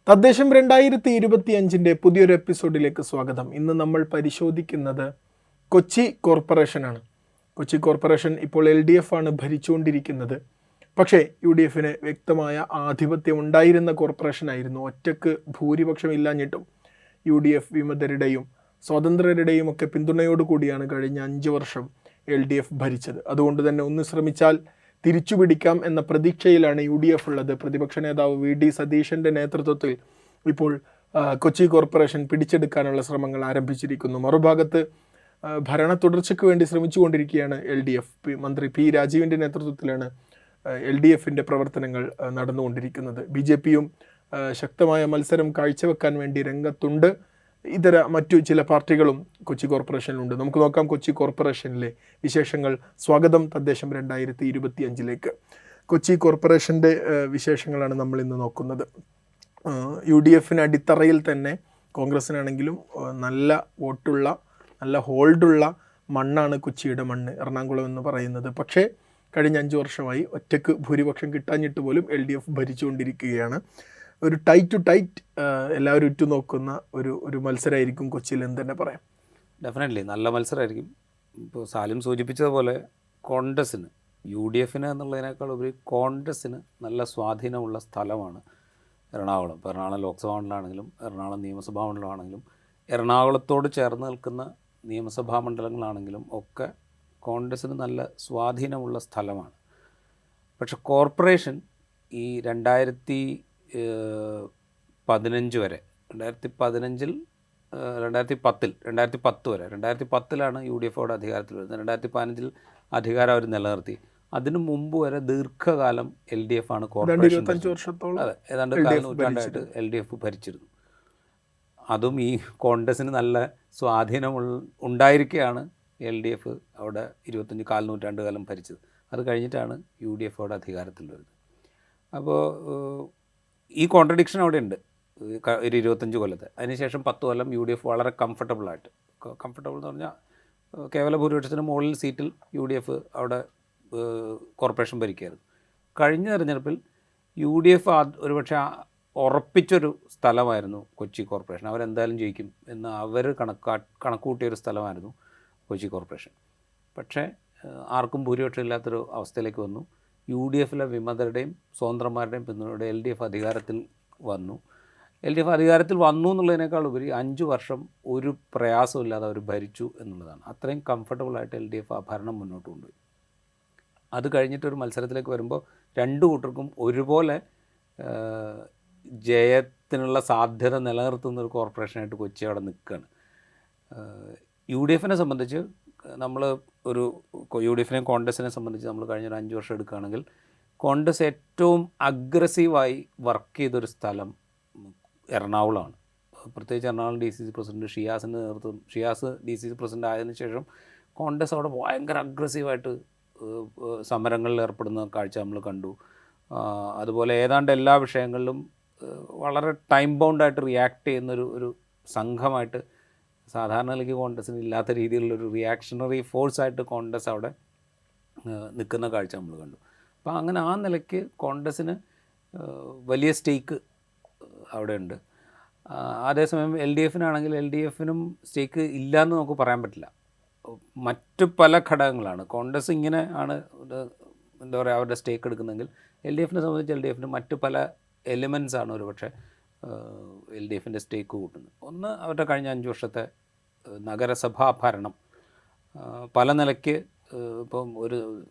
തദ്ദേശം 2025 പുതിയൊരു എപ്പിസോഡിലേക്ക് സ്വാഗതം. ഇന്ന് നമ്മൾ പരിശോധിക്കുന്നത് കൊച്ചി കോർപ്പറേഷനാണ്. കൊച്ചി കോർപ്പറേഷൻ ഇപ്പോൾ LDF ആണ് ഭരിച്ചുകൊണ്ടിരിക്കുന്നത്. പക്ഷേ UDF വ്യക്തമായ ആധിപത്യം ഉണ്ടായിരുന്ന കോർപ്പറേഷനായിരുന്നു. ഒറ്റക്ക് ഭൂരിപക്ഷം ഇല്ലാഞ്ഞിട്ടും UDF വിമതരുടെയും സ്വതന്ത്രരുടെയും ഒക്കെ പിന്തുണയോടുകൂടിയാണ് കഴിഞ്ഞ 5 വർഷം LDF ഭരിച്ചത്. അതുകൊണ്ട് തന്നെ ഒന്ന് ശ്രമിച്ചാൽ തിരിച്ചുപിടിക്കാം എന്ന പ്രതീക്ഷയിലാണ് UDF ഉള്ളത്. പ്രതിപക്ഷ നേതാവ് VD സതീശൻ്റെ നേതൃത്വത്തിൽ ഇപ്പോൾ കൊച്ചി കോർപ്പറേഷൻ പിടിച്ചെടുക്കാനുള്ള ശ്രമങ്ങൾ ആരംഭിച്ചിരിക്കുന്നു. മറുഭാഗത്ത് ഭരണ തുടർച്ചയ്ക്ക് വേണ്ടി ശ്രമിച്ചുകൊണ്ടിരിക്കുകയാണ് LDF. മന്ത്രി P രാജീവിൻ്റെ നേതൃത്വത്തിലാണ് LDFിൻ്റെ പ്രവർത്തനങ്ങൾ നടന്നുകൊണ്ടിരിക്കുന്നത്. BJPയും ശക്തമായ മത്സരം കാഴ്ചവെക്കാൻ വേണ്ടി രംഗത്തുണ്ട്. ഇതര മറ്റു ചില പാർട്ടികളും കൊച്ചി കോർപ്പറേഷനിലുണ്ട്. നമുക്ക് നോക്കാം കൊച്ചി കോർപ്പറേഷനിലെ വിശേഷങ്ങൾ. സ്വാഗതം തദ്ദേശം 2025 കൊച്ചി കോർപ്പറേഷൻ്റെ വിശേഷങ്ങളാണ് നമ്മൾ ഇന്ന് നോക്കുന്നത്. UDFിന് അടിത്തറയിൽ തന്നെ കോൺഗ്രസിനാണെങ്കിലും നല്ല വോട്ടുള്ള നല്ല ഹോൾഡുള്ള മണ്ണാണ് കൊച്ചിയുടെ മണ്ണ്, എറണാകുളം എന്ന് പറയുന്നത്. പക്ഷേ കഴിഞ്ഞ 5 വർഷമായി ഒറ്റക്ക് ഭൂരിപക്ഷം കിട്ടാഞ്ഞിട്ട് പോലും LDF ഭരിച്ചുകൊണ്ടിരിക്കുകയാണ്. ഒരു ടൈറ്റ് എല്ലാവരും ഉറ്റുനോക്കുന്ന ഒരു മത്സരമായിരിക്കും കൊച്ചിയിൽ എന്ന് തന്നെ പറയാം. ഡെഫിനറ്റ്ലി നല്ല മത്സരമായിരിക്കും. ഇപ്പോൾ സാലിം സൂചിപ്പിച്ചതുപോലെ കോൺഗ്രസ്സിന് UDFന് എന്നുള്ളതിനേക്കാൾ ഉപരി കോൺഗ്രസ്സിന് നല്ല സ്വാധീനമുള്ള സ്ഥലമാണ് എറണാകുളം. ഇപ്പോൾ എറണാകുളം ലോക്സഭാ മണ്ഡലമാണെങ്കിലും എറണാകുളം നിയമസഭാ മണ്ഡലമാണെങ്കിലും എറണാകുളത്തോട് ചേർന്ന് നിൽക്കുന്ന നിയമസഭാ മണ്ഡലങ്ങളാണെങ്കിലും ഒക്കെ കോൺഗ്രസ്സിന് നല്ല സ്വാധീനമുള്ള സ്ഥലമാണ്. പക്ഷെ കോർപ്പറേഷൻ ഈ 2015 വരെ 2010 വരെ 2010 UDF അധികാരത്തിൽ വരുന്നത്. 2015 അധികാരം അവർ നിലനിർത്തി. അതിനു മുമ്പ് വരെ ദീർഘകാലം LDF ആണ് കോർപ്പറേഷൻ. അതെ, ഏതാണ്ട് 4 നൂറ്റാണ്ടായിട്ട് LDF ഭരിച്ചിരുന്നു. അതും ഈ കോൺഗ്രസ്സിന് നല്ല സ്വാധീനം ഉണ്ടായിരിക്കുകയാണ് LDF അവിടെ 4 നൂറ്റാണ്ട് കാലം ഭരിച്ചത്. അത് കഴിഞ്ഞിട്ടാണ് UDF അധികാരത്തിൽ വരുന്നത്. അപ്പോൾ ഈ കോൺട്രഡിക്ഷൻ അവിടെ ഉണ്ട് ഒരു 25 കൊല്ലത്തെ. അതിനുശേഷം 10 കൊല്ലം UDF വളരെ കംഫർട്ടബിൾ എന്ന് പറഞ്ഞാൽ കേവല ഭൂരിപക്ഷത്തിന് മുകളിൽ സീറ്റിൽ UDF അവിടെ കോർപ്പറേഷൻ ഭരിക്കുകയായിരുന്നു. കഴിഞ്ഞ തെരഞ്ഞെടുപ്പിൽ UDF ഒരുപക്ഷെ ഉറപ്പിച്ചൊരു സ്ഥലമായിരുന്നു കൊച്ചി കോർപ്പറേഷൻ. അവരെന്തായാലും ജയിക്കും എന്ന് അവർ കണക്കുകൂട്ടിയൊരു സ്ഥലമായിരുന്നു കൊച്ചി കോർപ്പറേഷൻ. പക്ഷേ ആർക്കും ഭൂരിപക്ഷം ഇല്ലാത്തൊരു അവസ്ഥയിലേക്ക് വന്നു. UDFിലെ വിമതരുടെയും സ്വതന്ത്രന്മാരുടെയും പിന്തുണയോടെ LDF അധികാരത്തിൽ വന്നു. LDF അധികാരത്തിൽ വന്നു എന്നുള്ളതിനേക്കാൾ ഉപരി 5 വർഷം ഒരു പ്രയാസമില്ലാതെ അവർ ഭരിച്ചു എന്നുള്ളതാണ്. അത്രയും കംഫർട്ടബിളായിട്ട് LDF ഭരണം മുന്നോട്ട് കൊണ്ടുപോയി. അത് കഴിഞ്ഞിട്ടൊരു മത്സരത്തിലേക്ക് വരുമ്പോൾ 2 കൂട്ടർക്കും ഒരുപോലെ ജയത്തിനുള്ള സാധ്യത നിലനിർത്തുന്ന ഒരു കോർപ്പറേഷനായിട്ട് കൊച്ചി അവിടെ നിൽക്കുകയാണ്. UDFിനെ സംബന്ധിച്ച് നമ്മൾ UDFിനെയും കോൺഗ്രസിനെ സംബന്ധിച്ച് നമ്മൾ കഴിഞ്ഞ 5 വർഷം എടുക്കുകയാണെങ്കിൽ കോൺഗ്രസ് ഏറ്റവും അഗ്രസീവായി വർക്ക് ചെയ്തൊരു സ്ഥലം എറണാകുളമാണ്. പ്രത്യേകിച്ച് Ernakulam DCC president Shiyas DCC president ആയതിനു ശേഷം കോൺഗ്രസ് അവിടെ ഭയങ്കര അഗ്രസീവായിട്ട് സമരങ്ങളിൽ ഏർപ്പെടുന്ന കാഴ്ച നമ്മൾ കണ്ടു. അതുപോലെ ഏതാണ്ട് എല്ലാ വിഷയങ്ങളിലും വളരെ ടൈം ബൗണ്ടായിട്ട് റിയാക്ട് ചെയ്യുന്നൊരു സംഘമായിട്ട് സാധാരണ നിലയ്ക്ക് കോൺഗ്രസ്സിന് ഇല്ലാത്ത രീതിയിലുള്ളൊരു റിയാക്ഷണറി ഫോഴ്സായിട്ട് കോൺഗ്രസ് അവിടെ നിൽക്കുന്ന കാഴ്ച നമ്മൾ കണ്ടു. അപ്പോൾ അങ്ങനെ ആ നിലയ്ക്ക് കോൺഗ്രസ്സിന് വലിയ സ്റ്റേക്ക് അവിടെ ഉണ്ട്. അതേസമയം LDFിനാണെങ്കിൽ LDFിനും സ്റ്റേക്ക് ഇല്ലയെന്ന് നമുക്ക് പറയാൻ പറ്റില്ല. മറ്റു പല ഘടകങ്ങളാണ്. കോൺഗ്രസ് ഇങ്ങനെ ആണ് എന്താ പറയുക അവരുടെ സ്റ്റേക്ക് എടുക്കുന്നതെങ്കിൽ LDFിനെ സംബന്ധിച്ച് LDFിന് മറ്റു പല എലിമെൻസാണ് ഒരു പക്ഷേ LDFിൻ്റെ സ്റ്റേക്ക് കൂട്ടുന്നത്. ഒന്ന്, അവരുടെ കഴിഞ്ഞ 5 വർഷത്തെ നഗരസഭാ ഭരണം പല നിലയ്ക്ക് ഇപ്പം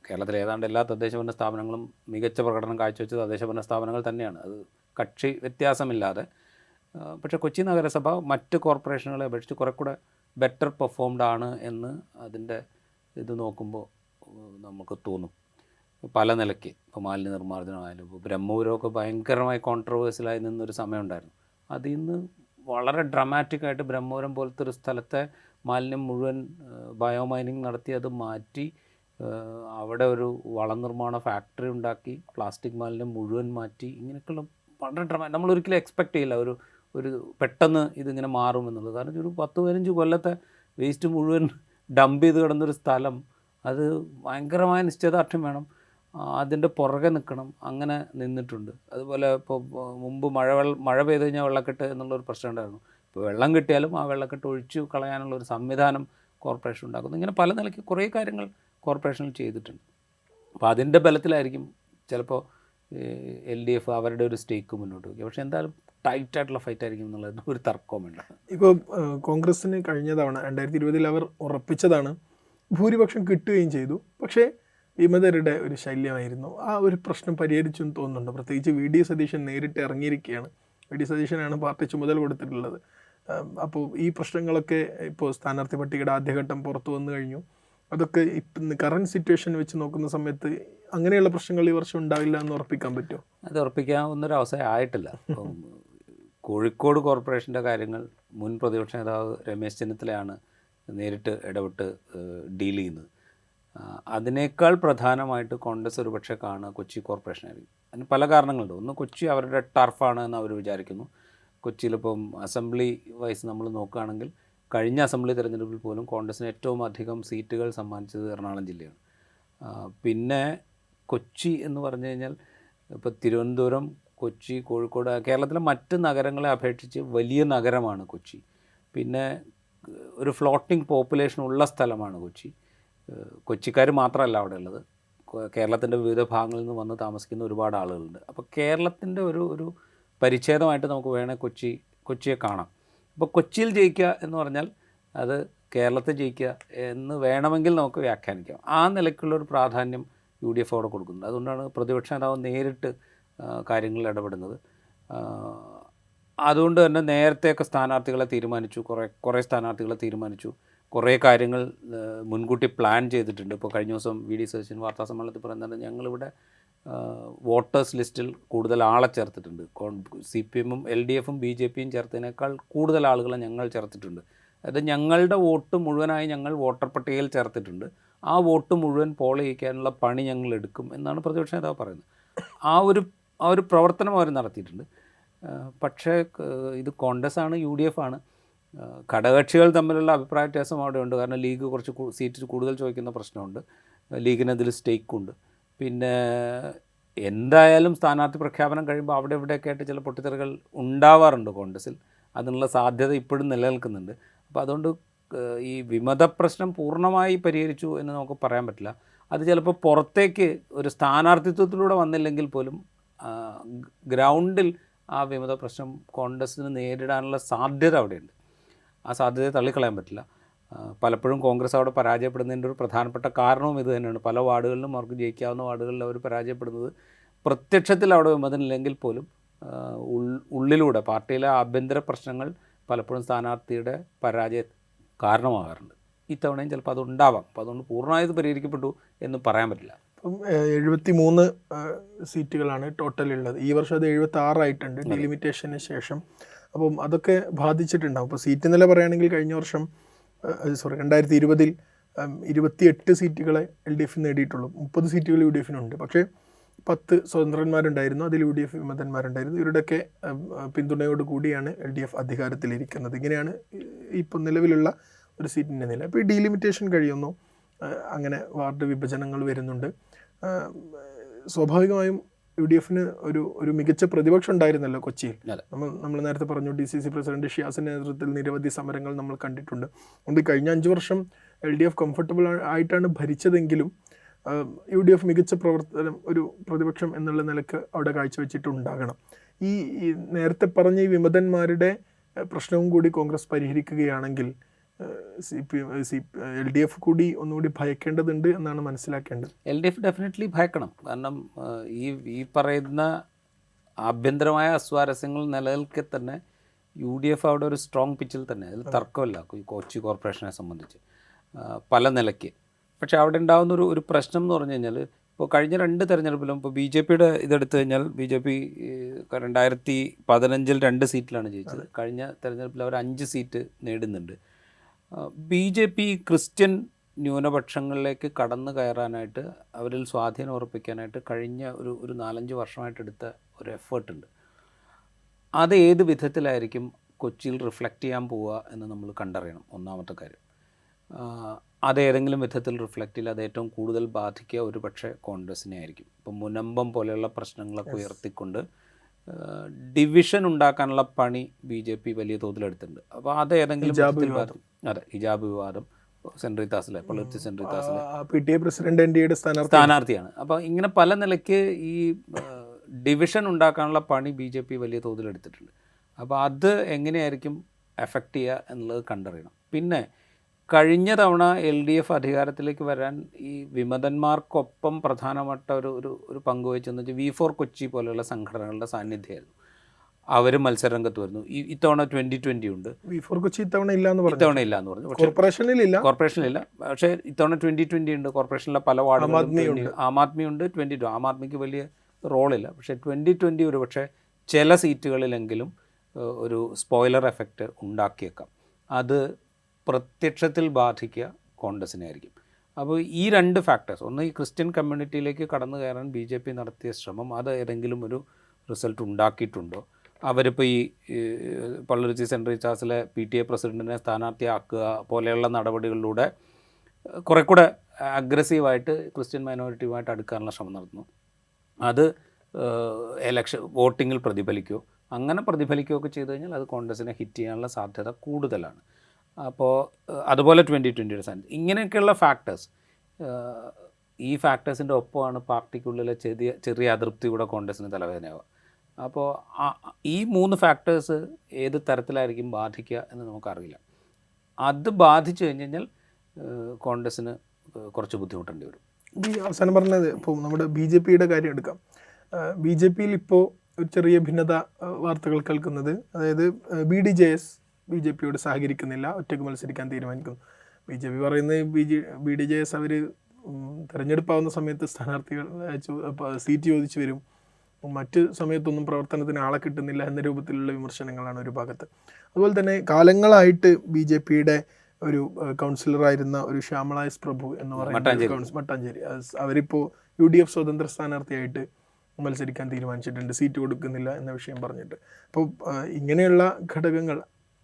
കേരളത്തിലെ ഏതാണ്ട് എല്ലാ തദ്ദേശഭരണ സ്ഥാപനങ്ങളും മികച്ച പ്രകടനം കാഴ്ചവെച്ച തദ്ദേശഭരണ സ്ഥാപനങ്ങൾ തന്നെയാണ്. അത് കക്ഷി വ്യത്യാസമില്ലാതെ. പക്ഷേ കൊച്ചി നഗരസഭ മറ്റ് കോർപ്പറേഷനുകളെ അപേക്ഷിച്ച് കുറെ കൂടെ ബെറ്റർ പെർഫോംഡ് ആണ് എന്ന് അതിൻ്റെ ഇത് നോക്കുമ്പോൾ നമുക്ക് തോന്നും. പല നിലയ്ക്ക് ഇപ്പോൾ മാലിന്യ നിർമ്മാർജ്ജനമായാലും ഇപ്പോൾ ബ്രഹ്മപുരമൊക്കെ ഭയങ്കരമായി കോൺട്രവേഴ്സ്യലായി നിന്നൊരു സമയമുണ്ടായിരുന്നു. അതിൽ നിന്ന് വളരെ ഡ്രമാറ്റിക്കായിട്ട് ബ്രഹ്മപുരം പോലത്തെ ഒരു സ്ഥലത്തെ മാലിന്യം മുഴുവൻ ബയോമൈനിങ് നടത്തി അത് മാറ്റി അവിടെ ഒരു വളം നിർമ്മാണ ഫാക്ടറി ഉണ്ടാക്കി പ്ലാസ്റ്റിക് മാലിന്യം മുഴുവൻ മാറ്റി. ഇങ്ങനെയൊക്കെയുള്ള വളരെ നമ്മളൊരിക്കലും എക്സ്പെക്റ്റ് ചെയ്യില്ല ഒരു പെട്ടെന്ന് ഇതിങ്ങനെ മാറുമെന്നുള്ളത്. കാരണം ഒരു 10-15 കൊല്ലത്തെ വേസ്റ്റ് മുഴുവൻ ഡംപ് ചെയ്ത് കിടന്നൊരു സ്ഥലം, അത് ഭയങ്കരമായ നിശ്ചയദാർഢ്യം വേണം. അതിൻ്റെ പുറകെ നിൽക്കണം, അങ്ങനെ നിന്നിട്ടുണ്ട്. അതുപോലെ ഇപ്പോൾ മുമ്പ് മഴ പെയ്ത് കഴിഞ്ഞാൽ വെള്ളക്കെട്ട് എന്നുള്ളൊരു പ്രശ്നം ഉണ്ടായിരുന്നു. ഇപ്പോൾ വെള്ളം കിട്ടിയാലും ആ വെള്ളക്കെട്ട് ഒഴിച്ചു കളയാനുള്ള ഒരു സംവിധാനം കോർപ്പറേഷൻ ഉണ്ടാക്കുന്നു. ഇങ്ങനെ പല നിലയ്ക്ക് കുറേ കാര്യങ്ങൾ കോർപ്പറേഷനിൽ ചെയ്തിട്ടുണ്ട്. അപ്പോൾ അതിൻ്റെ ബലത്തിലായിരിക്കും ചിലപ്പോൾ LDF അവരുടെ ഒരു സ്റ്റേക്ക് മുന്നോട്ട് വയ്ക്കുക. പക്ഷേ എന്തായാലും ടൈറ്റായിട്ടുള്ള ഫൈറ്റ് ആയിരിക്കും എന്നുള്ളതിന് ഒരു തർക്കവുമില്ല. ഇപ്പോൾ കോൺഗ്രസ്സിന് കഴിഞ്ഞ തവണ 2020 അവർ ഉറപ്പിച്ചതാണ്, ഭൂരിപക്ഷം കിട്ടുകയും ചെയ്തു. പക്ഷേ വിമതരുടെ ഒരു ശല്യമായിരുന്നു. ആ ഒരു പ്രശ്നം പരിഹരിച്ചു എന്ന് തോന്നുന്നുണ്ട്. പ്രത്യേകിച്ച് VD സതീശൻ നേരിട്ട് ഇറങ്ങിയിരിക്കുകയാണ്. VD സതീശനാണ് പാർട്ടി ചുമതല കൊടുത്തിട്ടുള്ളത്. അപ്പോൾ ഈ പ്രശ്നങ്ങളൊക്കെ ഇപ്പോൾ സ്ഥാനാർത്ഥി പട്ടികയുടെ ആദ്യഘട്ടം പുറത്തു വന്നു കഴിഞ്ഞു. അതൊക്കെ ഇപ്പം കറൻറ്റ് സിറ്റുവേഷൻ വെച്ച് നോക്കുന്ന സമയത്ത് അങ്ങനെയുള്ള പ്രശ്നങ്ങൾ ഈ വർഷം ഉണ്ടാവില്ല എന്ന് ഉറപ്പിക്കാൻ പറ്റുമോ? അത് ഉറപ്പിക്കാവുന്നൊരു അവസരം ആയിട്ടില്ല. ഇപ്പം കോഴിക്കോട് കോർപ്പറേഷൻ്റെ കാര്യങ്ങൾ മുൻ പ്രതിപക്ഷ നേതാവ് രമേശ് ചെന്നിത്തലയാണ് നേരിട്ട് ഇടപെട്ട് ഡീൽ ചെയ്യുന്നത്. അതിനേക്കാൾ പ്രധാനമായിട്ട് കോൺഗ്രസ് ഒരുപക്ഷെ കാണുക കൊച്ചി കോർപ്പറേഷനായിരിക്കും. അതിന് പല കാരണങ്ങളുണ്ട്. ഒന്ന്, കൊച്ചി അവരുടെ ടർഫാണ് എന്ന് അവർ വിചാരിക്കുന്നു. കൊച്ചിയിലിപ്പം അസംബ്ലി വൈസ് നമ്മൾ നോക്കുകയാണെങ്കിൽ കഴിഞ്ഞ അസംബ്ലി തെരഞ്ഞെടുപ്പിൽ പോലും കോൺഗ്രസിന് ഏറ്റവും അധികം സീറ്റുകൾ സമ്മാനിച്ചത് എറണാകുളം ജില്ലയാണ്. പിന്നെ കൊച്ചി എന്ന് പറഞ്ഞു കഴിഞ്ഞാൽ ഇപ്പോൾ തിരുവനന്തപുരം, കൊച്ചി, കോഴിക്കോട്, കേരളത്തിലെ മറ്റ് നഗരങ്ങളെ അപേക്ഷിച്ച് വലിയ നഗരമാണ് കൊച്ചി. പിന്നെ ഒരു ഫ്ലോട്ടിംഗ് പോപ്പുലേഷൻ ഉള്ള സ്ഥലമാണ് കൊച്ചി. കൊച്ചിക്കാർ മാത്രമല്ല അവിടെ ഉള്ളത്, കേരളത്തിൻ്റെ വിവിധ ഭാഗങ്ങളിൽ നിന്ന് വന്ന് താമസിക്കുന്ന ഒരുപാട് ആളുകളുണ്ട്. അപ്പോൾ കേരളത്തിൻ്റെ ഒരു പരിച്ഛേദമായിട്ട് നമുക്ക് വേണേൽ കൊച്ചിയെ കാണാം. അപ്പോൾ കൊച്ചിയിൽ ജയിക്കുക എന്ന് പറഞ്ഞാൽ അത് കേരളത്തിൽ ജയിക്കുക എന്ന് വേണമെങ്കിൽ നമുക്ക് വ്യാഖ്യാനിക്കാം. ആ നിലയ്ക്കുള്ളൊരു പ്രാധാന്യം UDF അവിടെ കൊടുക്കുന്നുണ്ട്. അതുകൊണ്ടാണ് പ്രതിപക്ഷ നേതാവ് നേരിട്ട് കാര്യങ്ങളിൽ ഇടപെടുന്നത്. അതുകൊണ്ട് തന്നെ നേരത്തെയൊക്കെ സ്ഥാനാർത്ഥികളെ തീരുമാനിച്ചു, കുറേ സ്ഥാനാർത്ഥികളെ തീരുമാനിച്ചു, കുറേ കാര്യങ്ങൾ മുൻകൂട്ടി പ്ലാൻ ചെയ്തിട്ടുണ്ട്. ഇപ്പോൾ കഴിഞ്ഞ ദിവസം VD സതീശൻ വാർത്താസമ്മേളനത്തിൽ പറയുന്നത് ഞങ്ങളിവിടെ വോട്ടേഴ്സ് ലിസ്റ്റിൽ കൂടുതൽ ആളെ ചേർത്തിട്ടുണ്ട്. CPM-ഉം LDF-ഉം BJP-യും ചേർത്തതിനേക്കാൾ കൂടുതൽ ആളുകളെ ഞങ്ങൾ ചേർത്തിട്ടുണ്ട്. അതായത് ഞങ്ങളുടെ വോട്ട് മുഴുവനായി ഞങ്ങൾ വോട്ടർ പട്ടികയിൽ ചേർത്തിട്ടുണ്ട്. ആ വോട്ട് മുഴുവൻ പോൾ ചെയ്യിക്കാനുള്ള പണി ഞങ്ങൾ എടുക്കും എന്നാണ് പ്രതിപക്ഷ നേതാവ് പറയുന്നത്. ആ ഒരു പ്രവർത്തനം അവർ നടത്തിയിട്ടുണ്ട്. പക്ഷേ ഇത് കോൺഗ്രസ് ആണ്, UDF ആണ്. ഘടകകക്ഷികൾ തമ്മിലുള്ള അഭിപ്രായ വ്യത്യാസം അവിടെ ഉണ്ട്. കാരണം ലീഗ് കുറച്ച് സീറ്റ് കൂടുതൽ ചോദിക്കുന്ന പ്രശ്നമുണ്ട്, ലീഗിന് അതിൽ സ്റ്റേക്കുണ്ട്. പിന്നെ എന്തായാലും സ്ഥാനാർത്ഥി പ്രഖ്യാപനം കഴിയുമ്പോൾ അവിടെ ഇവിടെയൊക്കെ ആയിട്ട് ചില പൊട്ടിത്തെറികൾ ഉണ്ടാവാറുണ്ട് കോൺഗ്രസ്സിൽ. അതിനുള്ള സാധ്യത ഇപ്പോഴും നിലനിൽക്കുന്നുണ്ട്. അപ്പോൾ അതുകൊണ്ട് ഈ വിമത പ്രശ്നം പൂർണ്ണമായി പരിഹരിച്ചു എന്ന് നമുക്ക് പറയാൻ പറ്റില്ല. അത് ചിലപ്പോൾ പുറത്തേക്ക് ഒരു സ്ഥാനാർത്ഥിത്വത്തിലൂടെ വന്നില്ലെങ്കിൽ പോലും ഗ്രൗണ്ടിൽ ആ വിമത പ്രശ്നം കോൺഗ്രസ്സിന് നേരിടാനുള്ള സാധ്യത അവിടെയുണ്ട്. ആ സാധ്യതയെ തള്ളിക്കളയാൻ പറ്റില്ല. പലപ്പോഴും കോൺഗ്രസ് അവിടെ പരാജയപ്പെടുന്നതിൻ്റെ ഒരു പ്രധാനപ്പെട്ട കാരണവും ഇത് തന്നെയാണ്. പല വാർഡുകളിലും അവർക്ക് ജയിക്കാവുന്ന വാർഡുകളിൽ അവർ പരാജയപ്പെടുന്നത് പ്രത്യക്ഷത്തിൽ അവിടെ വിമതനില്ലെങ്കിൽ പോലും ഉള്ളിലൂടെ പാർട്ടിയിലെ ആഭ്യന്തര പ്രശ്നങ്ങൾ പലപ്പോഴും സ്ഥാനാർത്ഥിയുടെ പരാജയ കാരണമാകാറുണ്ട്. ഇത്തവണയും ചിലപ്പോൾ അതുണ്ടാവാം. അപ്പോൾ അതുകൊണ്ട് പൂർണ്ണമായത് പരിഹരിക്കപ്പെട്ടു എന്ന് പറയാൻ പറ്റില്ല. ഇപ്പം 73 സീറ്റുകളാണ് ടോട്ടൽ ഉള്ളത്. ഈ വർഷം അത് 76 ആയിട്ടുണ്ട് ഡിലിമിറ്റേഷന് ശേഷം. അപ്പം അതൊക്കെ ബാധിച്ചിട്ടുണ്ടാകും. ഇപ്പോൾ സീറ്റ് നില പറയുകയാണെങ്കിൽ കഴിഞ്ഞ വർഷം 2020 28 സീറ്റുകളെ LDF നേടിയിട്ടുള്ളൂ. 30 സീറ്റുകൾ UDF-നുണ്ട്. പക്ഷേ 10 സ്വതന്ത്രന്മാരുണ്ടായിരുന്നു, അതിൽ UDF വിമതന്മാരുണ്ടായിരുന്നു. ഇവരുടെയൊക്കെ പിന്തുണയോട് കൂടിയാണ് LDF അധികാരത്തിലിരിക്കുന്നത്. ഇങ്ങനെയാണ് ഇപ്പോൾ നിലവിലുള്ള ഒരു സീറ്റിൻ്റെ നില. ഇപ്പോൾ ഈ ഡീലിമിറ്റേഷൻ കഴിയുന്നു, അങ്ങനെ വാർഡ് വിഭജനങ്ങൾ വരുന്നുണ്ട്. സ്വാഭാവികമായും UDF-ന് ഒരു മികച്ച പ്രതിപക്ഷം ഉണ്ടായിരുന്നല്ലോ കൊച്ചിയിൽ. നമ്മൾ നേരത്തെ പറഞ്ഞു, DCC പ്രസിഡന്റ് ഷിയാസിൻ്റെ നേതൃത്വത്തിൽ നിരവധി സമരങ്ങൾ നമ്മൾ കണ്ടിട്ടുണ്ട്. അതുകൊണ്ട് കഴിഞ്ഞ 5 വർഷം LDF കംഫർട്ടബിൾ ആയിട്ടാണ് ഭരിച്ചതെങ്കിലും UDF മികച്ച ഒരു പ്രതിപക്ഷം എന്നുള്ള നിലക്ക് അവിടെ കാഴ്ചവെച്ചിട്ടുണ്ടാകണം. ഈ നേരത്തെ പറഞ്ഞ ഈ വിമതന്മാരുടെ പ്രശ്നവും കൂടി കോൺഗ്രസ് പരിഹരിക്കുകയാണെങ്കിൽ LDF കൂടി ഒന്നുകൂടി ഭയക്കേണ്ടതുണ്ട് എന്നാണ് മനസ്സിലാക്കേണ്ടത്. LDF ഡെഫിനറ്റ്ലി ഭയക്കണം. കാരണം ഈ പറയുന്ന ആഭ്യന്തരമായ അസ്വാരസ്യങ്ങൾ നിലനിൽക്കെ തന്നെ UDF അവിടെ ഒരു സ്ട്രോങ് പിച്ചിൽ തന്നെ, അതിൽ തർക്കമില്ല കൊച്ചി കോർപ്പറേഷനെ സംബന്ധിച്ച് പല നിലയ്ക്ക്. പക്ഷേ അവിടെ ഉണ്ടാകുന്ന ഒരു പ്രശ്നം എന്ന് പറഞ്ഞു കഴിഞ്ഞാൽ, ഇപ്പോൾ കഴിഞ്ഞ 2 തെരഞ്ഞെടുപ്പിലും ഇപ്പോൾ BJP-യുടെ ഇതെടുത്തു കഴിഞ്ഞാൽ BJP 2015 2 സീറ്റിലാണ് ജയിച്ചത്. കഴിഞ്ഞ തെരഞ്ഞെടുപ്പിൽ അവർ 5 സീറ്റ് നേടുന്നുണ്ട്. BJP ക്രിസ്ത്യൻ ന്യൂനപക്ഷങ്ങളിലേക്ക് കടന്നു കയറാനായിട്ട്, അവരിൽ സ്വാധീനം ഉറപ്പിക്കാനായിട്ട് കഴിഞ്ഞ ഒരു 4-5 വർഷമായിട്ട് എടുത്ത ഒരു എഫേർട്ടുണ്ട്. അത് ഏത് വിധത്തിലായിരിക്കും കൊച്ചിയിൽ റിഫ്ലക്റ്റ് ചെയ്യാൻ പോവുക എന്ന് നമ്മൾ കണ്ടറിയണം. ഒന്നാമത്തെ കാര്യം. അത് ഏതെങ്കിലും വിധത്തിൽ റിഫ്ലക്റ്റ് ചെയ്യില്ല. അത് ഏറ്റവും കൂടുതൽ ബാധിക്കുക ഒരു പക്ഷേ കോൺഗ്രസിനെ ആയിരിക്കും. ഇപ്പം മുനമ്പം പോലെയുള്ള പ്രശ്നങ്ങളൊക്കെ ഉയർത്തിക്കൊണ്ട് ഡിവിഷൻ ഉണ്ടാക്കാനുള്ള പണി BJP വലിയ തോതിലെടുത്തിട്ടുണ്ട്. അപ്പോൾ അത് ഏതെങ്കിലും വിധത്തിൽ ബാധിക്കും. അതെ, ഹിജാബ് വിവാദം, സെൻട്രി താസിലെ പൊളിറ്റിക്സ് സെൻട്രി താസിലെ PTA പ്രസിഡന്റ് NDA സ്ഥാനാർത്ഥിയാണ്. അപ്പോൾ ഇങ്ങനെ പല നിലയ്ക്ക് ഈ ഡിവിഷൻ ഉണ്ടാക്കാനുള്ള പണി BJP വലിയ തോതിലെടുത്തിട്ടുണ്ട്. അപ്പോൾ അത് എങ്ങനെയായിരിക്കും എഫക്റ്റ് ചെയ്യുക എന്നുള്ളത് കണ്ടറിയണം. പിന്നെ കഴിഞ്ഞ തവണ LDF അധികാരത്തിലേക്ക് വരാൻ ഈ വിമതന്മാർക്കൊപ്പം പ്രധാനപ്പെട്ട ഒരു പങ്കുവെച്ചെന്ന് വെച്ചാൽ V4 കൊച്ചി പോലെയുള്ള സംഘടനകളുടെ സാന്നിധ്യമായിരുന്നു. അവർ മത്സരരംഗത്ത് വരുന്നു. ഇത്തവണ 2020 ഉണ്ട്. V4 കൊച്ചി ഇത്തവണ ഇല്ല എന്ന് പറഞ്ഞു. പക്ഷേ കോർപ്പറേഷനിലില്ല. പക്ഷേ ഇത്തവണ 2020 ഉണ്ട്. കോർപ്പറേഷനിലെ പല വാർഡുകളും ആം ആദ്മി ഉണ്ട്. 22 ആം ആദ്മിക്ക് വലിയ റോളില്ല. പക്ഷേ 2020 ഒരു പക്ഷേ ചില സീറ്റുകളിലെങ്കിലും ഒരു സ്പോയിലർ എഫക്റ്റ് ഉണ്ടാക്കിയേക്കാം. അത് പ്രത്യക്ഷത്തിൽ ബാധിക്കുക കോൺഗ്രസിനെ ആയിരിക്കും. അപ്പോൾ ഈ രണ്ട് ഫാക്ടേഴ്സ്, ഒന്ന് ഈ ക്രിസ്ത്യൻ കമ്മ്യൂണിറ്റിയിലേക്ക് കടന്നു കയറാൻ BJP നടത്തിയ ശ്രമം അത് ഏതെങ്കിലും ഒരു റിസൾട്ട് ഉണ്ടാക്കിയിട്ടുണ്ടോ? അവരിപ്പോൾ ഈ പള്ളുരുച്ചി സെൻട്രി ചാസിലെ PTA പ്രസിഡൻറ്റിനെ സ്ഥാനാർത്ഥിയാക്കുക പോലെയുള്ള നടപടികളിലൂടെ കുറെ കൂടെ അഗ്രസീവായിട്ട് ക്രിസ്ത്യൻ മൈനോറിറ്റിയുമായിട്ട് അടുക്കാനുള്ള ശ്രമം നടത്തുന്നു. അത് വോട്ടിങ്ങിൽ പ്രതിഫലിക്കുമോ? അങ്ങനെ പ്രതിഫലിക്കുകയൊക്കെ ചെയ്തു കഴിഞ്ഞാൽ അത് കോൺഗ്രസിനെ ഹിറ്റ് ചെയ്യാനുള്ള സാധ്യത കൂടുതലാണ്. അപ്പോൾ അതുപോലെ 2020 സാധ്യത, ഇങ്ങനെയൊക്കെയുള്ള ഫാക്ടേഴ്സ്, ഈ ഫാക്ടേഴ്സിൻ്റെ ഒപ്പമാണ് പാർട്ടിക്കുള്ളിലെ ചെറിയ അതൃപ്തി കൂടെ കോൺഗ്രസിന് തലവേദനയാവുക. അപ്പോൾ ഈ 3 ഫാക്ടേഴ്സ് ഏത് തരത്തിലായിരിക്കും ബാധിക്കുക എന്ന് നമുക്കറിയില്ല. അത് ബാധിച്ചു കഴിഞ്ഞാൽ കോൺഗ്രസിന് കുറച്ച് ബുദ്ധിമുട്ടേണ്ടി വരും. ഈ അവസാനം പറഞ്ഞത് ഇപ്പോൾ നമ്മുടെ BJPയുടെ കാര്യം എടുക്കാം. BJPയിൽ ഇപ്പോൾ ഒരു ചെറിയ ഭിന്നത വാർത്തകൾ കേൾക്കുന്നത്, അതായത് BDJS BJPയോട് സഹകരിക്കുന്നില്ല, ഒറ്റയ്ക്ക് മത്സരിക്കാൻ തീരുമാനിക്കുന്നു. BJP പറയുന്നത് BDJS അവർ തിരഞ്ഞെടുപ്പാവുന്ന സമയത്ത് സ്ഥാനാർത്ഥികൾ സീറ്റ് ചോദിച്ചു വരും, മറ്റ് സമയത്തൊന്നും പ്രവർത്തനത്തിന് ആളെ കിട്ടുന്നില്ല എന്ന രൂപത്തിലുള്ള വിമർശനങ്ങളാണ് ഒരു ഭാഗത്ത്. അതുപോലെ തന്നെ കാലങ്ങളായിട്ട് BJPയുടെ ഒരു കൗൺസിലറായിരുന്ന ഒരു ശ്യാമള എസ് പ്രഭു എന്ന് പറയുന്ന മട്ടാഞ്ചേരി, അവരിപ്പോൾ UDF സ്വതന്ത്ര സ്ഥാനാർത്ഥിയായിട്ട് മത്സരിക്കാൻ തീരുമാനിച്ചിട്ടുണ്ട്, സീറ്റ് കൊടുക്കുന്നില്ല എന്ന വിഷയം പറഞ്ഞിട്ട്. അപ്പോൾ ഇങ്ങനെയുള്ള ഘടകങ്ങൾ,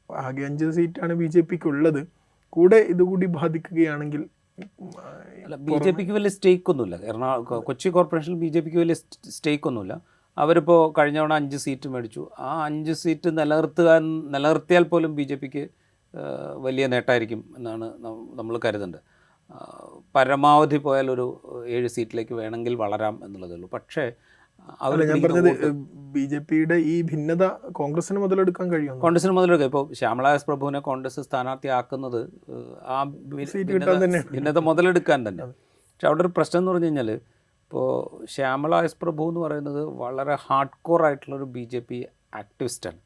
ആകെ 5 സീറ്റാണ് BJPക്ക് ഉള്ളത്, കൂടെ ഇതുകൂടി ബാധിക്കുകയാണെങ്കിൽ BJPക്ക് വലിയ സ്റ്റേക്ക് ഒന്നുമില്ല. കൊച്ചി കോർപ്പറേഷനിൽ BJPക്ക് വലിയ സ്റ്റേക്ക് ഒന്നുമില്ല. അവരിപ്പോൾ കഴിഞ്ഞ തവണ 5 സീറ്റ് മേടിച്ചു. ആ 5 സീറ്റ് നിലനിർത്തിയാൽ പോലും BJPക്ക് വലിയ നേട്ടമായിരിക്കും എന്നാണ് നമ്മൾ കരുതേണ്ടത്. പരമാവധി പോയാൽ ഒരു 7 സീറ്റിലേക്ക് വേണമെങ്കിൽ വളരാം എന്നുള്ളതേ ഉള്ളൂ. പക്ഷേ ഞാൻ പറഞ്ഞത് BJPയുടെ ഈ ഭിന്നത കോൺഗ്രസിന് മുതലെടുക്കാൻ കഴിയും. കോൺഗ്രസിന് മുതലെടുക്കാം. ഇപ്പോൾ ശ്യാമള എസ് പ്രഭുവിനെ കോൺഗ്രസ് സ്ഥാനാർത്ഥിയാക്കുന്നത് ആ ഭിന്നത മുതലെടുക്കാൻ തന്നെ. പക്ഷെ അവിടെ ഒരു പ്രശ്നം എന്ന് പറഞ്ഞു കഴിഞ്ഞാൽ, ഇപ്പോൾ ശ്യാമള എസ് പ്രഭു എന്ന് പറയുന്നത് വളരെ ഹാർഡ് കോർ ആയിട്ടുള്ളൊരു BJP ആക്ടിവിസ്റ്റാണ്.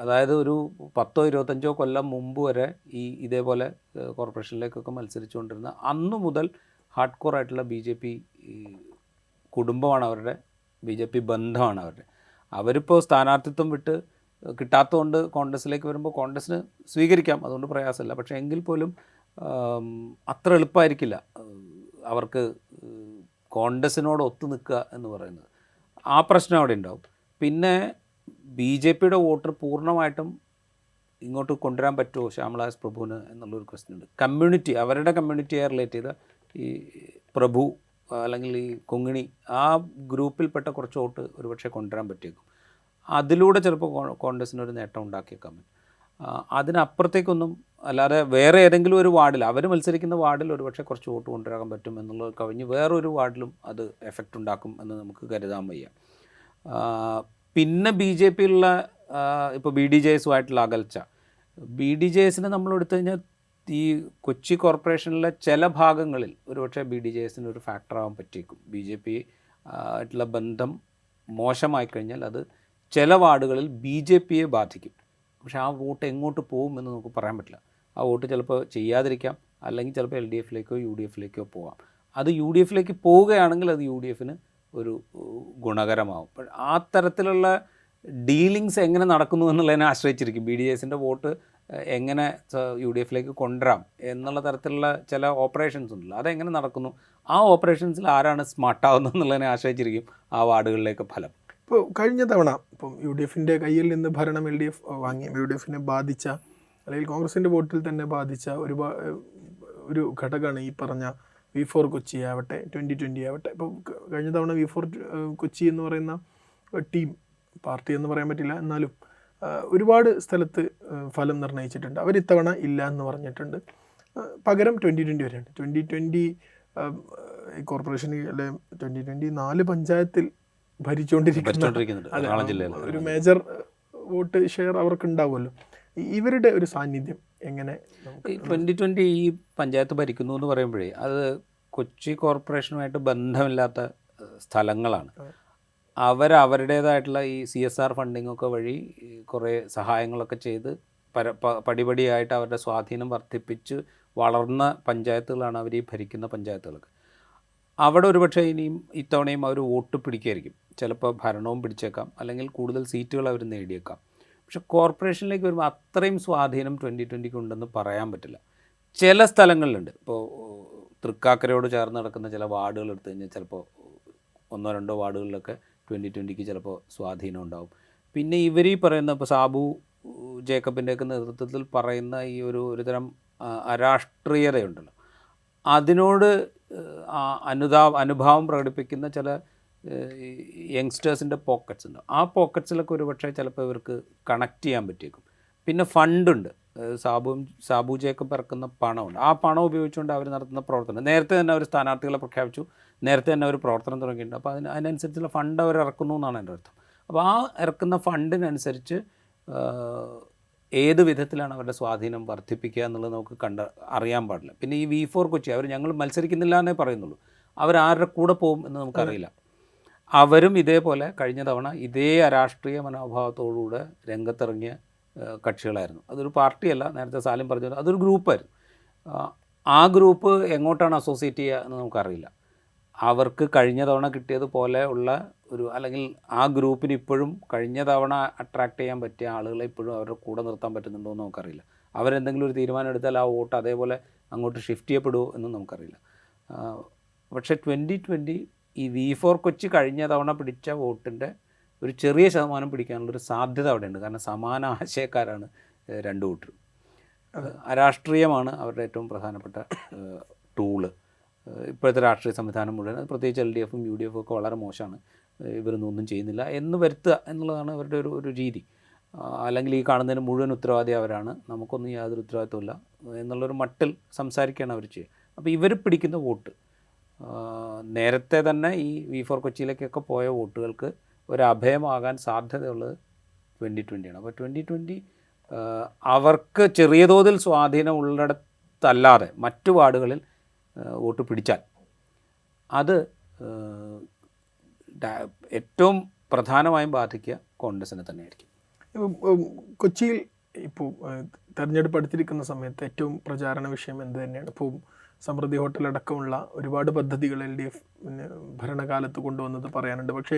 അതായത് ഒരു 10-25 കൊല്ലം മുമ്പ് വരെ ഇതേപോലെ കോർപ്പറേഷനിലേക്കൊക്കെ മത്സരിച്ചുകൊണ്ടിരുന്ന അന്നു മുതൽ ഹാർഡ് കോർ ആയിട്ടുള്ള BJP കുടുംബമാണ് അവരുടെ, BJP ബന്ധമാണ് അവരുടെ. അവരിപ്പോൾ സ്ഥാനാർത്ഥിത്വം വിട്ട് കിട്ടാത്തതുകൊണ്ട് കോൺഗ്രസിലേക്ക് വരുമ്പോൾ കോൺഗ്രസിന് സ്വീകരിക്കാം, അതുകൊണ്ട് പ്രയാസമില്ല. പക്ഷേ എങ്കിൽ പോലും അത്ര എളുപ്പമായിരിക്കില്ല അവർക്ക് കോൺഗ്രസിനോട് ഒത്തു നിൽക്കുക എന്ന് പറയുന്നത്. ആ പ്രശ്നം അവിടെ ഉണ്ടാവും. പിന്നെ BJPയുടെ വോട്ടർ പൂർണ്ണമായിട്ടും ഇങ്ങോട്ട് കൊണ്ടുവരാൻ പറ്റുമോ ശ്യാമള എസ് പ്രഭുവിന് എന്നുള്ളൊരു ക്വസ്റ്റ്യൻ ഉണ്ട്. കമ്മ്യൂണിറ്റി, അവരുടെ കമ്മ്യൂണിറ്റിയെ റിലേറ്റ് ചെയ്ത ഈ പ്രഭു അല്ലെങ്കിൽ ഈ കൊങ്ങിണി, ആ ഗ്രൂപ്പിൽപ്പെട്ട കുറച്ച് വോട്ട് ഒരുപക്ഷെ കൊണ്ടുവരാൻ പറ്റിയേക്കും. അതിലൂടെ ചിലപ്പോൾ കോൺഗ്രസിനൊരു നേട്ടം ഉണ്ടാക്കിയേക്കാൻ പറ്റും. അതിനപ്പുറത്തേക്കൊന്നും അല്ലാതെ വേറെ ഏതെങ്കിലും ഒരു വാർഡിൽ, അവർ മത്സരിക്കുന്ന വാർഡിൽ ഒരുപക്ഷെ കുറച്ച് വോട്ട് കൊണ്ടുവരാൻ പറ്റും എന്നുള്ളത് കവിഞ്ഞ് വേറൊരു വാർഡിലും അത് എഫക്റ്റ് ഉണ്ടാക്കും എന്ന് നമുക്ക് കരുതാൻ വയ്യ. പിന്നെ BJPയിലുള്ള ഇപ്പോൾ BDJSുമായിട്ടുള്ള അകൽച്ച, BDJSനെ നമ്മൾ എടുത്തു കഴിഞ്ഞാൽ ഈ കൊച്ചി കോർപ്പറേഷനിലെ ചില ഭാഗങ്ങളിൽ ഒരുപക്ഷെ BDJSന് ഒരു ഫാക്ടറാകാൻ പറ്റിയേക്കും. BJP ആയിട്ടുള്ള ബന്ധം മോശമായി കഴിഞ്ഞാൽ അത് ചില വാർഡുകളിൽ BJPയെ ബാധിക്കും. പക്ഷേ ആ വോട്ട് എങ്ങോട്ട് പോകുമെന്ന് നമുക്ക് പറയാൻ പറ്റില്ല. ആ വോട്ട് ചിലപ്പോൾ ചെയ്യാതിരിക്കാം, അല്ലെങ്കിൽ ചിലപ്പോൾ LDFലേക്കോ UDFലേക്കോ പോകാം. അത് UDFലേക്ക് പോവുകയാണെങ്കിൽ അത് UDFന് ഒരു ഗുണകരമാവും. ആ തരത്തിലുള്ള ഡീലിങ്സ് എങ്ങനെ നടക്കുന്നു എന്നുള്ളതിനെ ആശ്രയിച്ചിരിക്കും. BDJSൻ്റെ വോട്ട് എങ്ങനെ UDFലേക്ക് കൊണ്ടുവരാം എന്നുള്ള തരത്തിലുള്ള ചില ഓപ്പറേഷൻസ് ഉണ്ടല്ലോ, അതെങ്ങനെ നടക്കുന്നു, ആ ഓപ്പറേഷൻസിൽ ആരാണ് സ്മാർട്ടാവുന്നത് എന്നുള്ളതിനെ ആശ്രയിച്ചിരിക്കും ആ വാർഡുകളിലേക്ക് ഫലം. ഇപ്പോൾ കഴിഞ്ഞ തവണ ഇപ്പം UDFൻ്റെ കയ്യിൽ നിന്ന് ഭരണം LDF വാങ്ങി UDFനെ ബാധിച്ച, അല്ലെങ്കിൽ കോൺഗ്രസിൻ്റെ വോട്ടിൽ തന്നെ ബാധിച്ച ഒരു ഘടകമാണ് ഈ പറഞ്ഞ V4 കൊച്ചി ആവട്ടെ 2020 ആവട്ടെ. ഇപ്പോൾ കഴിഞ്ഞ തവണ V4 കൊച്ചി എന്ന് പറയുന്ന ടീം, പാർട്ടി എന്ന് പറയാൻ പറ്റില്ല, എന്നാലും ഒരുപാട് സ്ഥലത്ത് ഫലം നിർണ്ണയിച്ചിട്ടുണ്ട്. അവരിത്തവണ ഇല്ല എന്ന് പറഞ്ഞിട്ടുണ്ട്. പകരം 2020 വരെയാണ്. 2020 കോർപ്പറേഷൻ അല്ലെ 2020 4 പഞ്ചായത്തിൽ ഭരിച്ചുകൊണ്ടിരിക്കുന്ന ഒരു മേജർ വോട്ട് ഷെയർ അവർക്ക് ഉണ്ടാവുമല്ലോ. ഇവരുടെ ഒരു സാന്നിധ്യം എങ്ങനെ? 2020 ഈ പഞ്ചായത്ത് ഭരിക്കുന്നു എന്ന് പറയുമ്പോഴേ അത് കൊച്ചി കോർപ്പറേഷനുമായിട്ട് ബന്ധമില്ലാത്ത സ്ഥലങ്ങളാണ്. അവരുടേതായിട്ടുള്ള ഈ CSR ഫണ്ടിങ്ങൊക്കെ വഴി കുറേ സഹായങ്ങളൊക്കെ ചെയ്ത് പടിപടിയായിട്ട് അവരുടെ സ്വാധീനം വർദ്ധിപ്പിച്ച് വളർന്ന പഞ്ചായത്തുകളാണ് അവർ ഈ ഭരിക്കുന്ന പഞ്ചായത്തുകൾക്ക്. അവിടെ ഒരുപക്ഷെ ഇനിയും ഇത്തവണയും അവർ വോട്ട് പിടിക്കുമായിരിക്കും. ചിലപ്പോൾ ഭരണവും പിടിച്ചേക്കാം, അല്ലെങ്കിൽ കൂടുതൽ സീറ്റുകൾ അവർ നേടിയേക്കാം. പക്ഷെ കോർപ്പറേഷനിലേക്ക് വരുമ്പോൾ അത്രയും സ്വാധീനം 2020 ഉണ്ടെന്ന് പറയാൻ പറ്റില്ല. ചില സ്ഥലങ്ങളിലുണ്ട്. ഇപ്പോൾ തൃക്കാക്കരയോട് ചേർന്ന് നടക്കുന്ന ചില വാർഡുകൾ എടുത്തു കഴിഞ്ഞാൽ ചിലപ്പോൾ 1-2 വാർഡുകളിലൊക്കെ 2020 ചിലപ്പോൾ സ്വാധീനം ഉണ്ടാവും. പിന്നെ ഇവർ ഈ പറയുന്ന ഇപ്പോൾ സാബു ജേക്കബിൻ്റെയൊക്കെ നേതൃത്വത്തിൽ പറയുന്ന ഈ ഒരുതരം അരാഷ്ട്രീയതയുണ്ടല്ലോ, അതിനോട് അനുഭാവം പ്രകടിപ്പിക്കുന്ന ചില യങ്സ്റ്റേഴ്സിൻ്റെ പോക്കറ്റ്സ് ഉണ്ട്. ആ പോക്കറ്റ്സിലൊക്കെ ഒരുപക്ഷെ ചിലപ്പോൾ ഇവർക്ക് കണക്ട് ചെയ്യാൻ പറ്റിയേക്കും. പിന്നെ ഫണ്ടുണ്ട്, സാബു ജേക്കബ് ഇറക്കുന്ന പണമുണ്ട്. ആ പണം ഉപയോഗിച്ചുകൊണ്ട് അവർ നടത്തുന്ന പ്രവർത്തനം, നേരത്തെ തന്നെ അവർ സ്ഥാനാർത്ഥികളെ പ്രഖ്യാപിച്ചു, നേരത്തെ തന്നെ അവർ പ്രവർത്തനം തുടങ്ങിയിട്ടുണ്ട്. അപ്പോൾ അതിനനുസരിച്ചുള്ള ഫണ്ട് അവർ ഇറക്കുന്നു എന്നാണ് എൻ്റെ അർത്ഥം. അപ്പോൾ ആ ഇറക്കുന്ന ഫണ്ടിനനുസരിച്ച് ഏത് വിധത്തിലാണ് അവരുടെ സ്വാധീനം വർദ്ധിപ്പിക്കുക എന്നുള്ളത് നമുക്ക് അറിയാൻ പാടില്ല. പിന്നെ ഈ V4 കൊച്ചി അവർ ഞങ്ങൾ മത്സരിക്കുന്നില്ല എന്നേ പറയുന്നുള്ളൂ. അവരാരുടെ കൂടെ പോകും എന്ന് നമുക്കറിയില്ല. അവരും ഇതേപോലെ കഴിഞ്ഞ തവണ ഇതേ അരാഷ്ട്രീയ മനോഭാവത്തോടുകൂടെ രംഗത്തിറങ്ങിയ കക്ഷികളായിരുന്നു. അതൊരു പാർട്ടിയല്ല, നേരത്തെ സാലിം പറഞ്ഞത്, അതൊരു ഗ്രൂപ്പായിരുന്നു. ആ ഗ്രൂപ്പ് എങ്ങോട്ടാണ് അസോസിയേറ്റ് ചെയ്യുക എന്ന് നമുക്കറിയില്ല. അവർക്ക് കഴിഞ്ഞ തവണ കിട്ടിയതുപോലെ ഉള്ള അല്ലെങ്കിൽ ആ ഗ്രൂപ്പിന് ഇപ്പോഴും കഴിഞ്ഞ തവണ അട്രാക്റ്റ് ചെയ്യാൻ പറ്റിയ ആളുകളെ ഇപ്പോഴും അവരുടെ കൂടെ നിർത്താൻ പറ്റുന്നുണ്ടോ എന്ന് നമുക്കറിയില്ല. അവരെന്തെങ്കിലും ഒരു തീരുമാനം എടുത്താൽ ആ വോട്ട് അതേപോലെ അങ്ങോട്ട് ഷിഫ്റ്റ് ചെയ്യപ്പെടുമോ എന്നും നമുക്കറിയില്ല. പക്ഷേ 2020 ഈ V4 കൊച്ചി കഴിഞ്ഞ തവണ പിടിച്ച വോട്ടിൻ്റെ ഒരു ചെറിയ ശതമാനം പിടിക്കാനുള്ളൊരു സാധ്യത അവിടെയുണ്ട്. കാരണം സമാന ആശയക്കാരാണ് രണ്ട് കൂട്ടരും. അരാഷ്ട്രീയമാണ് അവരുടെ ഏറ്റവും പ്രധാനപ്പെട്ട ടൂള്. ഇപ്പോഴത്തെ രാഷ്ട്രീയ സംവിധാനം മുഴുവൻ, പ്രത്യേകിച്ച് LDFും UDFും ഒക്കെ വളരെ മോശമാണ്, ഇവരൊന്നും ഒന്നും ചെയ്യുന്നില്ല എന്ന് വരുത്തുക എന്നുള്ളതാണ് അവരുടെ ഒരു രീതി. അല്ലെങ്കിൽ ഈ കാണുന്നതിന് മുഴുവൻ ഉത്തരവാദി അവരാണ്, നമുക്കൊന്നും യാതൊരു ഉത്തരവാദിത്വമില്ല എന്നുള്ളൊരു മട്ടിൽ സംസാരിക്കുകയാണ് അവർ ചെയ്യുക. അപ്പോൾ ഇവർ പിടിക്കുന്ന വോട്ട് നേരത്തെ തന്നെ ഈ V4 കൊച്ചിയിലേക്കൊക്കെ പോയ വോട്ടുകൾക്ക് ഒരു അഭയമാകാൻ സാധ്യതയുള്ളത് 2020ആണ്. അപ്പോൾ 2020 അവർക്ക് ചെറിയ തോതിൽ സ്വാധീനം ഉള്ളിടത്തല്ലാതെ മറ്റു വാർഡുകളിൽ വോട്ട് പിടിച്ചാൽ അത് ഏറ്റവും പ്രധാനമായും ബാധിക്കുക കോൺഗ്രസിനെ തന്നെയായിരിക്കും. കൊച്ചിയിൽ ഇപ്പോൾ തെരഞ്ഞെടുപ്പ് അടുത്തിരിക്കുന്ന സമയത്ത് ഏറ്റവും പ്രചാരണ വിഷയം എന്ത് തന്നെയാണ്? ഇപ്പോൾ സമൃദ്ധി ഹോട്ടലടക്കമുള്ള ഒരുപാട് പദ്ധതികൾ LDF ഭരണകാലത്ത് കൊണ്ടുവന്നത് പറയാനുണ്ട്. പക്ഷേ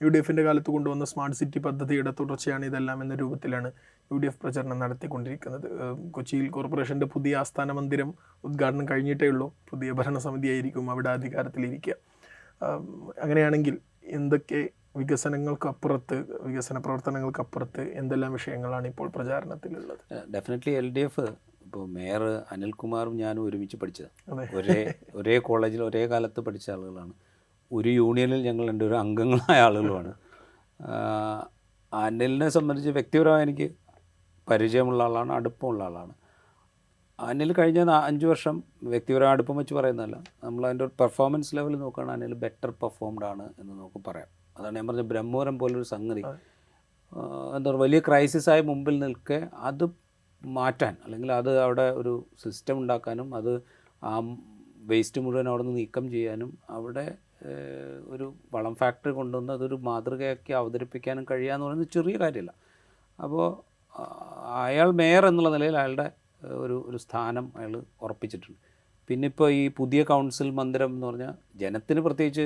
UDFിൻ്റെ കാലത്ത് കൊണ്ടുവന്ന സ്മാർട്ട് സിറ്റി പദ്ധതിയുടെ തുടർച്ചയാണ് ഇതെല്ലാം എന്ന രൂപത്തിലാണ് UDF പ്രചരണം നടത്തിക്കൊണ്ടിരിക്കുന്നത്. കൊച്ചിയിൽ കോർപ്പറേഷൻ്റെ പുതിയ ആസ്ഥാന മന്ദിരം ഉദ്ഘാടനം കഴിഞ്ഞിട്ടേ ഉള്ളൂ. പുതിയ ഭരണസമിതിയായിരിക്കും അവിടെ അധികാരത്തിലിരിക്കുക. അങ്ങനെയാണെങ്കിൽ എന്തൊക്കെ വികസനങ്ങൾക്കപ്പുറത്ത്, വികസന പ്രവർത്തനങ്ങൾക്കപ്പുറത്ത് എന്തെല്ലാം വിഷയങ്ങളാണ് ഇപ്പോൾ പ്രചാരണത്തിലുള്ളത്? ഡെഫിനറ്റ്ലി LDF ഇപ്പോൾ മേയർ അനിൽകുമാറും ഞാനും ഒരുമിച്ച് പഠിച്ചത്, ഒരേ കോളേജിൽ ഒരേ കാലത്ത് പഠിച്ച ആളുകളാണ്. ഒരു യൂണിയനിൽ ഞങ്ങൾ ഒരു അംഗങ്ങളായ ആളുകളുമാണ്. അനിലിനെ സംബന്ധിച്ച് വ്യക്തിപരമായി എനിക്ക് പരിചയമുള്ള ആളാണ്, അടുപ്പമുള്ള ആളാണ്. അനിൽ കഴിഞ്ഞ 5 വർഷം വ്യക്തിപരമായ അടുപ്പം വെച്ച് പറയുന്നതല്ല, നമ്മൾ അതിൻ്റെ ഒരു പെർഫോമൻസ് ലെവൽ നോക്കുകയാണ്, അനിൽ ബെറ്റർ പെർഫോംഡ് ആണ് എന്ന് നമുക്ക് പറയാം. അതാണ് ഞാൻ പറഞ്ഞത്, ബ്രഹ്മപുരം പോലൊരു സംഗതി എന്താ പറയുക, വലിയ ക്രൈസിസായി മുമ്പിൽ നിൽക്കെ അത് മാറ്റാൻ, അല്ലെങ്കിൽ അത് അവിടെ ഒരു സിസ്റ്റം ഉണ്ടാക്കാനും അത് ആ വേസ്റ്റ് മുഴുവൻ അവിടെ നിന്ന് നീക്കം ചെയ്യാനും അവിടെ ഒരു വളം ഫാക്ടറി കൊണ്ടുവന്ന് അതൊരു മാതൃകയാക്കി അവതരിപ്പിക്കാനും കഴിയുക എന്ന് പറയുന്നത് ചെറിയ കാര്യമല്ല. അപ്പോൾ അയാൾ മേയർ എന്നുള്ള നിലയിൽ അയാളുടെ ഒരു സ്ഥാനം അയാൾ ഉറപ്പിച്ചിട്ടുണ്ട്. പിന്നെ ഇപ്പോൾ ഈ പുതിയ കൗൺസിൽ മന്ദിരം എന്ന് പറഞ്ഞാൽ ജനത്തിന് പ്രത്യേകിച്ച്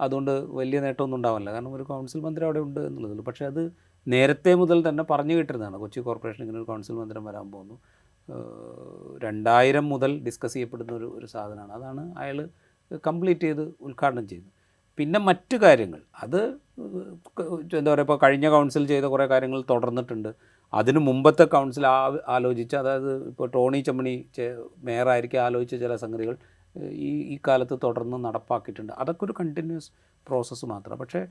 അതുകൊണ്ട് വലിയ നേട്ടമൊന്നും ഉണ്ടാവില്ല, കാരണം ഒരു കൗൺസിൽ മന്ദിരം അവിടെ ഉണ്ട് എന്നുള്ളതുള്ളൂ. പക്ഷേ അത് നേരത്തെ മുതൽ തന്നെ പറഞ്ഞു കേട്ടിരുന്നതാണ്, കൊച്ചി കോർപ്പറേഷൻ ഇങ്ങനെ ഒരു കൗൺസിൽ മന്ദിരം വരാൻ പോകുന്നു. 2000 മുതൽ ഡിസ്കസ് ചെയ്യപ്പെടുന്ന ഒരു സാധനമാണ്. അതാണ് അയാൾ കംപ്ലീറ്റ് ചെയ്ത് ഉദ്ഘാടനം ചെയ്തത്. പിന്നെ മറ്റു കാര്യങ്ങൾ അത് എന്താ പറയുക, ഇപ്പോൾ കഴിഞ്ഞ കൗൺസിൽ ചെയ്ത കുറേ കാര്യങ്ങൾ തുടർന്നിട്ടുണ്ട്. അതിന് മുമ്പത്തെ കൗൺസിൽ ആലോചിച്ച്, അതായത് ഇപ്പോൾ ടോണി ചമ്മണി മേയറായിരിക്കും ആലോചിച്ച ചില സംഗതികൾ ഈ കാലത്ത് തുടർന്ന് നടപ്പാക്കിയിട്ടുണ്ട്. അതൊക്കെ ഒരു കണ്ടിന്യൂസ് പ്രോസസ്സ് മാത്രം. പക്ഷേ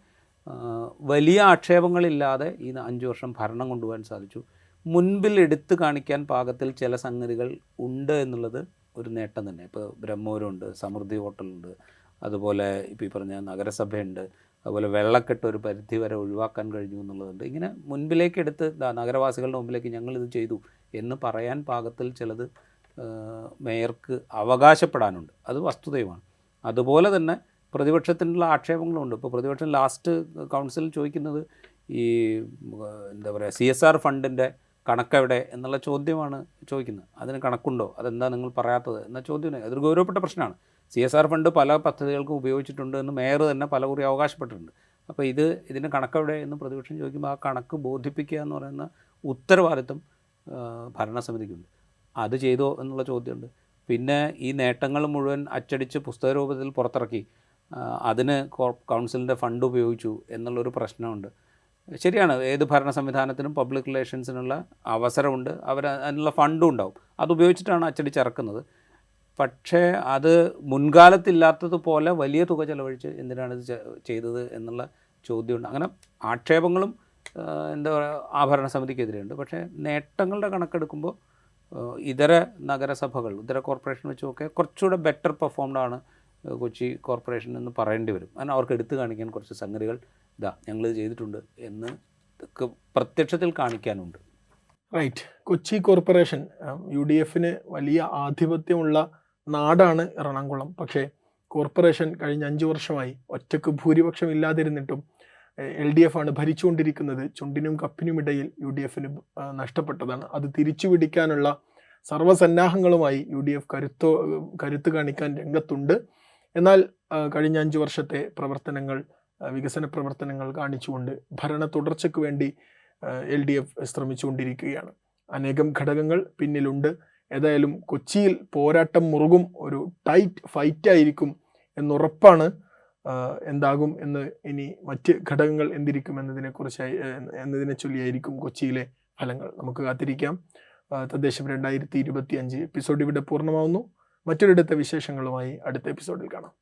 വലിയ ആക്ഷേപങ്ങളില്ലാതെ ഈ 5 വർഷം ഭരണം കൊണ്ടുപോകാൻ സാധിച്ചു. മുൻപിൽ എടുത്തു കാണിക്കാൻ പാകത്തിൽ ചില സംഗതികൾ ഉണ്ട് എന്നുള്ളത് ഒരു നേട്ടം തന്നെ. ഇപ്പോൾ ബ്രഹ്മപുരമുണ്ട്, സമൃദ്ധി ഹോട്ടലുണ്ട്, അതുപോലെ ഇപ്പോൾ ഈ പറഞ്ഞ നഗരസഭയുണ്ട്, അതുപോലെ വെള്ളക്കെട്ട് ഒരു പരിധി വരെ ഒഴിവാക്കാൻ കഴിഞ്ഞു എന്നുള്ളതുണ്ട്. ഇങ്ങനെ മുൻപിലേക്ക് എടുത്ത് നഗരവാസികളുടെ മുമ്പിലേക്ക് ഞങ്ങളിത് ചെയ്തു എന്ന് പറയാൻ പാകത്തിൽ ചിലത് മേയർക്ക് അവകാശപ്പെടാനുണ്ട്. അത് വസ്തുതയുമാണ്. അതുപോലെ തന്നെ പ്രതിപക്ഷത്തിനുള്ള ആക്ഷേപങ്ങളുണ്ട്. ഇപ്പോൾ പ്രതിപക്ഷം ലാസ്റ്റ് കൗൺസിലിൽ ചോദിക്കുന്നത് ഈ എന്താ പറയുക, CSR ഫണ്ടിൻ്റെ കണക്കെവിടെ എന്നുള്ള ചോദ്യമാണ് ചോദിക്കുന്നത്. അതിന് കണക്കുണ്ടോ, അതെന്താ നിങ്ങൾ പറയാത്തത് എന്ന ചോദ്യം അതൊരു ഗൗരവപ്പെട്ട പ്രശ്നമാണ്. CSR ഫണ്ട് പല പദ്ധതികൾക്കും ഉപയോഗിച്ചിട്ടുണ്ട് എന്ന് മേയർ തന്നെ പലകുറി അവകാശപ്പെട്ടിട്ടുണ്ട്. അപ്പോൾ ഇതിന് കണക്കെവിടെ എന്ന് പ്രതിപക്ഷം ചോദിക്കുമ്പോൾ ആ കണക്ക് ബോധിപ്പിക്കുക എന്ന് പറയുന്ന ഉത്തരവാദിത്വം ഭരണസമിതിക്കുണ്ട്. അത് ചെയ്തോ എന്നുള്ള ചോദ്യമുണ്ട്. പിന്നെ ഈ നേട്ടങ്ങൾ മുഴുവൻ അച്ചടിച്ച് പുസ്തക രൂപത്തിൽ പുറത്തിറക്കി അതിന് കൗൺസിലിൻ്റെ ഫണ്ട് ഉപയോഗിച്ചു എന്നുള്ളൊരു പ്രശ്നമുണ്ട്. ശരിയാണ്, ഏത് ഭരണ സംവിധാനത്തിനും പബ്ലിക് റിലേഷൻസിനുള്ള അവസരമുണ്ട്, അതിനുള്ള ഫണ്ടും ഉണ്ടാവും. അത് ഉപയോഗിച്ചിട്ടാണ് അച്ചടിച്ചിറക്കുന്നത്. പക്ഷേ അത് മുൻകാലത്തില്ലാത്തതുപോലെ വലിയ തുക ചെലവഴിച്ച് എന്തിനാണ് ഇത് ചെയ്തത് എന്നുള്ള ചോദ്യമുണ്ട്. അങ്ങനെ ആക്ഷേപങ്ങളും എന്താ പറയുക ആഭരണ സമിതിക്കെതിരെയുണ്ട്. പക്ഷേ നേട്ടങ്ങളുടെ കണക്കെടുക്കുമ്പോൾ ഇതര നഗരസഭകൾ, ഇതര കോർപ്പറേഷൻ വെച്ചുമൊക്കെ കുറച്ചുകൂടെ ബെറ്റർ പെർഫോംഡാണ് കൊച്ചി കോർപ്പറേഷൻ എന്ന് പറയേണ്ടി വരും. കാരണം അവർക്ക് എടുത്തു കാണിക്കാൻ കുറച്ച് സംഗതികൾ ഞങ്ങളിത് ചെയ്തിട്ടുണ്ട് എന്ന് പ്രത്യക്ഷത്തിൽ കാണിക്കാനുണ്ട്. റൈറ്റ്. കൊച്ചി കോർപ്പറേഷൻ UDFന് വലിയ ആധിപത്യമുള്ള നാടാണ് എറണാകുളം. പക്ഷേ കോർപ്പറേഷൻ കഴിഞ്ഞ 5 വർഷമായി ഒറ്റക്ക് ഭൂരിപക്ഷം ഇല്ലാതിരുന്നിട്ടും LDF ആണ് ഭരിച്ചുകൊണ്ടിരിക്കുന്നത്. ചുണ്ടിനും കപ്പിനുമിടയിൽ UDFന് നഷ്ടപ്പെട്ടതാണ്. അത് തിരിച്ചു പിടിക്കാനുള്ള സർവ്വസന്നാഹങ്ങളുമായി UDF കരുത്ത് കാണിക്കാൻ രംഗത്തുണ്ട്. എന്നാൽ കഴിഞ്ഞ 5 വർഷത്തെ പ്രവർത്തനങ്ങൾ, വികസന പ്രവർത്തനങ്ങൾ കാണിച്ചുകൊണ്ട് ഭരണ തുടർച്ചയ്ക്ക് വേണ്ടി LDF ശ്രമിച്ചുകൊണ്ടിരിക്കുകയാണ്. അനേകം ഘടകങ്ങൾ പിന്നിലുണ്ട്. ഏതായാലും കൊച്ചിയിൽ പോരാട്ടം മുറുകും, ഒരു ടൈറ്റ് ഫൈറ്റായിരിക്കും എന്നുറപ്പാണ്. എന്താകും എന്ന് ഇനി മറ്റ് ഘടകങ്ങൾ എന്തിരിക്കും എന്നതിനെ ചൊല്ലിയായിരിക്കും കൊച്ചിയിലെ ഫലങ്ങൾ. നമുക്ക് കാത്തിരിക്കാം. തദ്ദേശം 2025 എപ്പിസോഡ് ഇവിടെ പൂർണ്ണമാവുന്നു. മറ്റൊരിടത്തെ വിശേഷങ്ങളുമായി അടുത്ത എപ്പിസോഡിൽ കാണാം.